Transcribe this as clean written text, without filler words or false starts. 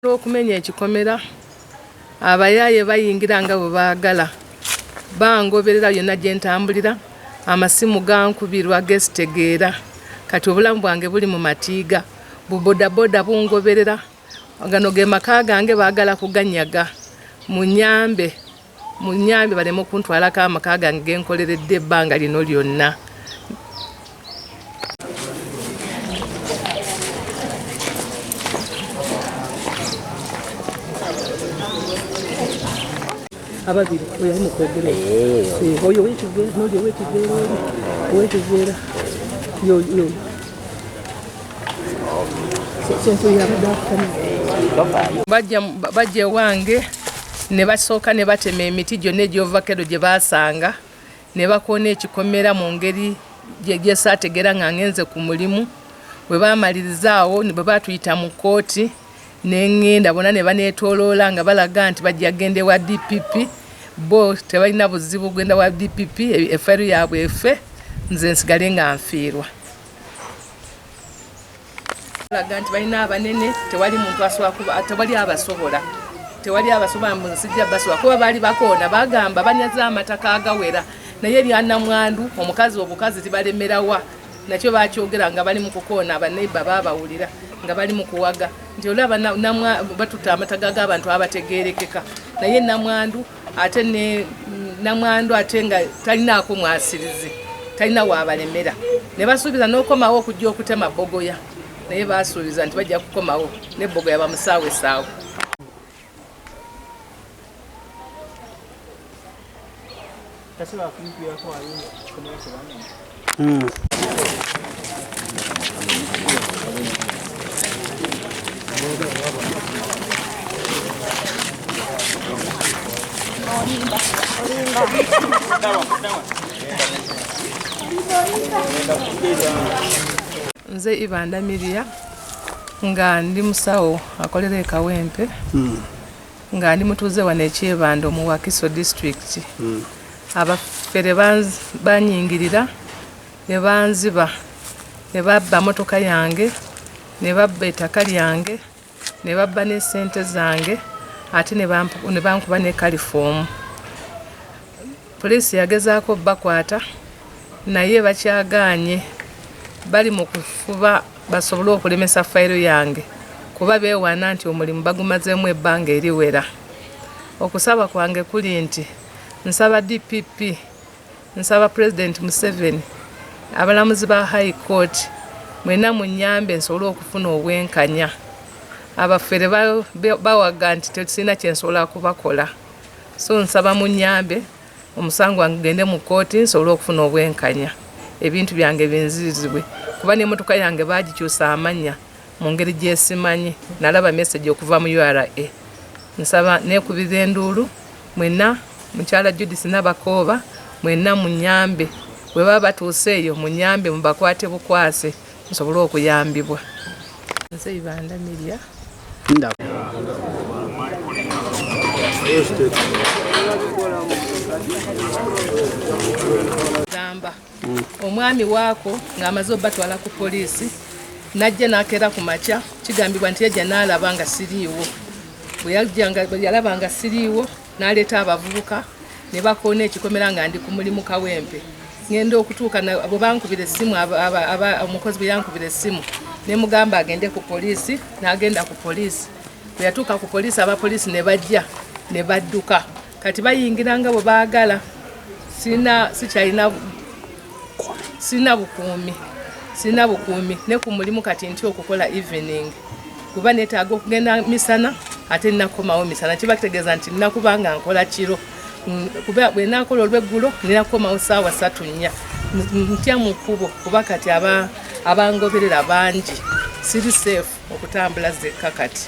Okumenya ekikomera abayaaye bayingira nga bwe baagala bangoberera yonna gye ntambulira amasimu gankubirwa gesitegeera kati obulamu bwange buli mu matiiga bubodaboda bungoberera gano ge maka gange baagala kuganyaga munyambe baleme okuntwalako amaka gange genkoleredde ebbanga lino lyonna. Ababiri oyo ari mukwogera oyo wekivera n'oyo wekivera yo bajja wange ne basooka ne batema emiti gyonna egy'ovakero gye baasanga ne bakoona ekikomera mu ngeri gye saategeera nga ngenze ku mulimu bwe baamalirizaawo bwe baatuyita mu kkooti n'engenda bonna ne baneetooloola nga balaga nti bajja gende wa DPP bo tebalina buzibu genda wa DPP efeeru yaabwe efe nze nsigale nga nfiirwa. Balaga nti balina abanene tewali muntu asobola kuba tewali abasobola mu nsi gya basobola kuba baali bakoona bagamba banyaze amataka agawera naye eryannamwandu obukazi tibalemerawa nakyo bakyogera nga bali mu kukoona abaneiba baabawulira nga bali mu kuwaga nti olaba batuta amataga g'abantu abategeerekeka naye namwandu ate nga talinaako mwasirizi talina waabalemera ne basuubiza n'okomawo okujja okutema bogoya naye baasuubiza nti bajja kukomawo ne bogoya bamusaawe saawe. Nze Ibanda Miria nga ndi musawo akolera e Kawempe nga ndi mutuuze wano ekyebando mu Wakiso district abafere banyingirira ne banziba ne babba motoka yange ne babba ettaka lyange ne babba ne ssente zange ate ne bankuba ne kalifomu. Poliisi yagezaako bakwata naye bakyagaanye bali mu kufuba basobole okulemesa fayiro yange kuba beewaana nti omulimu bagumazeemu ebbanga eriwera. Okusaba kwange kuli nti nsaba DPP, nsaba President Museveni, abalamuzi ba High Court mwena munyambe nsobole okufuna obwenkanya. Abafere bawaga nti tesina kyensobola kubakola so nsaba munyambe omusango wange gende mu kkooti nsobole okufuna obwenkanya ebintu byange binzirizibwe kuba n'emmotoka yange baagikyusa amannya mu ngeri gyesimanyi nalaba message okuva mu URA. Nsaba neekubira enduulu mwena mukyala Judith Nabakooba mwena munyambe bwe baba batuuse eyo munyambe mubakwate bukwase nsobole okuyambibwa. Nze Ibanda Miria gamba omwami waako ng'amaze obatwala ku poliisi najja n'akeera ku makya kigambibwa nti yajja n'alaba nga siriiwo bwe yalaba nga siriiwo n'aleeta abavubuka ne bakoona ekikomera nga ndi ku mulimu Kawempe ngenda okutuuka bwe bankubira essimu omukozi bwe yankubira essimu ne mugamba agende ku poliisi n'agenda ku poliisi bwe yatuuka ku poliisi abapoliisi ne bajja ne badduka kati bayingira nga bwe baagala sirina bukuumi ne ku mulimu kati nti okukola evening kuba neetaaga okugenda misana ate ninakomawo misana kiba kitegeeza nti ninakubanga nkola kiro kuba bwe nakola olweggulo ninakomawo ssaawa 3-4 ntya mu kkubo kuba kati abangoberera bangi siri safe okutambula zekka kati.